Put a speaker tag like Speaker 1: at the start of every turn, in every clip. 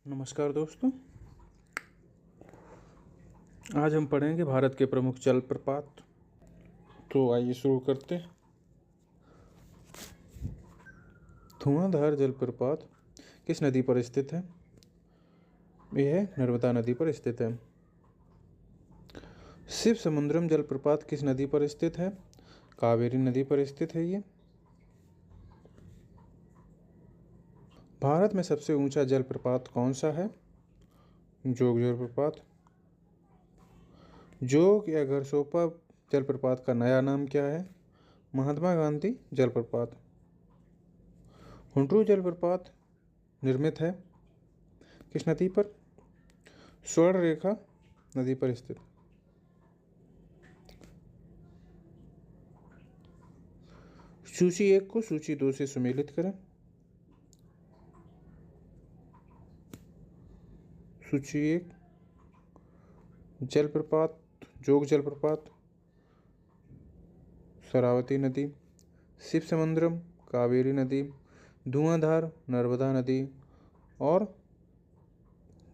Speaker 1: नमस्कार दोस्तों। आज हम पढ़ेंगे भारत के प्रमुख जलप्रपात। तो आइए शुरू करते हैं। धुआंधार जलप्रपात किस नदी पर स्थित है? यह नर्मदा नदी पर स्थित है। शिव समुद्रम जलप्रपात किस नदी पर स्थित है? कावेरी नदी पर स्थित है ये। भारत में सबसे ऊंचा जलप्रपात कौन सा है? जोग जलप्रपात। जोग या घरसोपा जलप्रपात का नया नाम क्या है? महात्मा गांधी जलप्रपात। हुंड्रू जलप्रपात निर्मित है किस नदी पर? स्वर्ण रेखा नदी पर स्थित। सूची 1 को सूची 2 से सुमेलित करें। सूची 1 जलप्रपात, जोग जलप्रपात, शरावती नदी, शिव समुद्रम, कावेरी नदी, धुआंधार, नर्मदा नदी और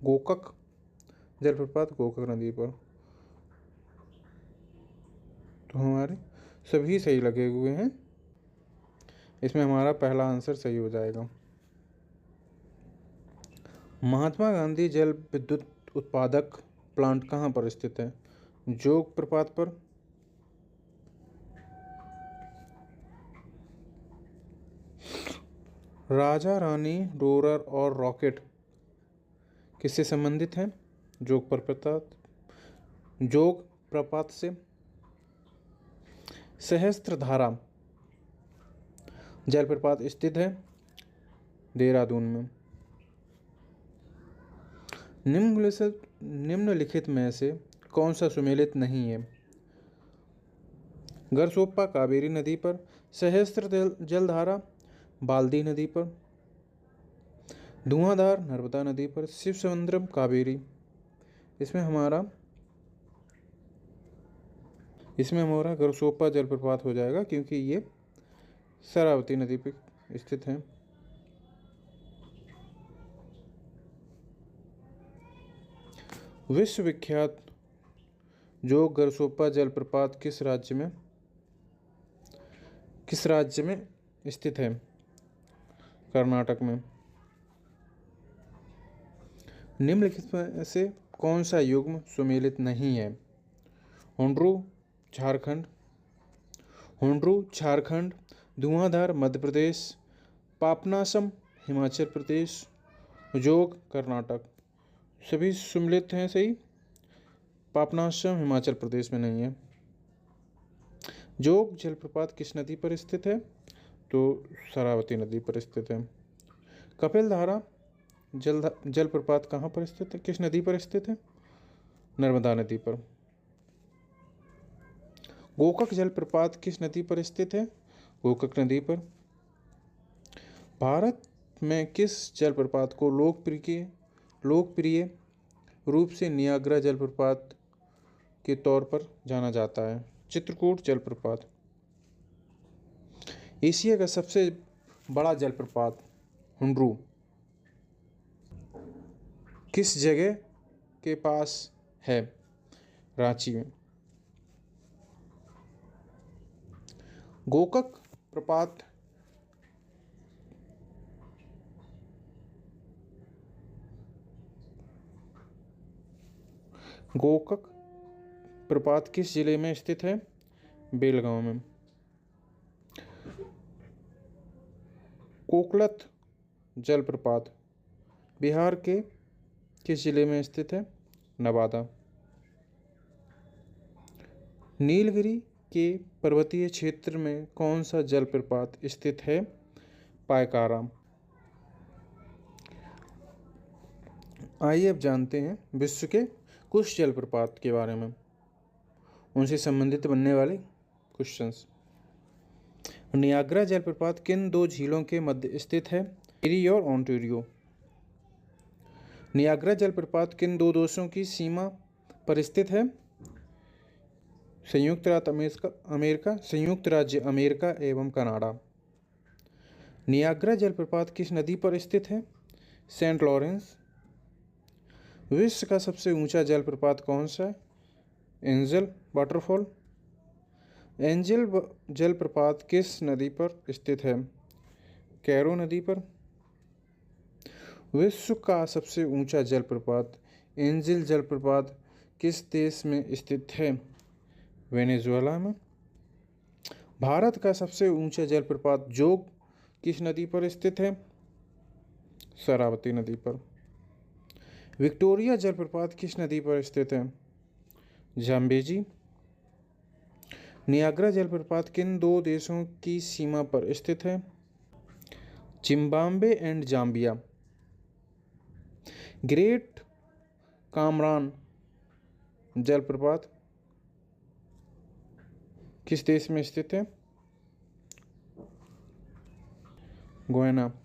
Speaker 1: गोकक जलप्रपात गोकक नदी पर। तो हमारे सभी सही लगे हुए हैं। इसमें हमारा पहला आंसर सही हो जाएगा। महात्मा गांधी जल विद्युत उत्पादक प्लांट कहाँ पर स्थित है? जोग प्रपात पर, राजा रानी रोरर और रॉकेट किससे संबंधित हैं? जोग प्रपात से। सहस्त्रधारा जलप्रपात स्थित है देहरादून में। निम्नलिखित में से कौन सा सुमेलित नहीं है? घरसोपा कावेरी नदी पर, सहस्त्र जलधारा बाल्दी नदी पर, धुआंधार नर्मदा नदी पर, शिव समुद्रम कावेरी। इसमें हमारा घरसोपा जलप्रपात हो जाएगा क्योंकि ये शरावती नदी पर स्थित है। विश्वविख्यात जोग घरसोपा जलप्रपात किस राज्य में स्थित है? कर्नाटक में। निम्नलिखित में से कौन सा युग्म सुमेलित नहीं है? हुंड्रू झारखंड, धुआंधार मध्य प्रदेश, पापनासम हिमाचल प्रदेश, जोग कर्नाटक। सभी सुमेलित हैं सही। पापनासम हिमाचल प्रदेश में नहीं है। जोग जलप्रपात किस नदी पर स्थित है? तो शरावती नदी पर स्थित है। कपिल धारा जलप्रपात कहाँ पर स्थित है? किस नदी पर स्थित है? नर्मदा नदी पर। गोकक जलप्रपात किस नदी पर स्थित है? गोकक नदी पर। भारत में किस जलप्रपात को लोकप्रिय रूप से नियाग्रा जलप्रपात के तौर पर जाना जाता है? चित्रकूट जलप्रपात। एशिया का सबसे बड़ा जलप्रपात हुंड्रू किस जगह के पास है? रांची में। गोकक प्रपात किस जिले में स्थित है? बेलगांव में। कोकलत जलप्रपात बिहार के किस जिले में स्थित है? नवादा। नीलगिरी के पर्वतीय क्षेत्र में कौन सा जलप्रपात स्थित है? पायकारा। आइए अब जानते हैं विश्व के कुछ जलप्रपात के बारे में, उनसे संबंधित बनने वाले क्वेश्चंस। नियाग्रा जलप्रपात किन दो झीलों के मध्य स्थित है? एरी और ओंटारियो। नियाग्रा जलप्रपात किन दो देशों की सीमा पर स्थित है? संयुक्त राज्य अमेरिका एवं कनाडा। नियाग्रा जलप्रपात किस नदी पर स्थित है? सेंट लॉरेंस विश्व का सबसे ऊंचा जलप्रपात कौन सा है? Angel waterfall. एंजल जलप्रपात किस नदी पर स्थित है? कैरो नदी पर। विश्व का सबसे ऊंचा जलप्रपात एंजल जलप्रपात किस देश में स्थित है? वेनेजुएला में। भारत का सबसे ऊंचा जलप्रपात जोग किस नदी पर स्थित है? शरावती नदी पर। विक्टोरिया जलप्रपात किस नदी पर स्थित है? जाम्बेजी। नियाग्रा जलप्रपात किन दो देशों की सीमा पर स्थित है? Zimbabwe and Zambia. Great Kamran जलप्रपात किस देश में स्थित है? गुयाना।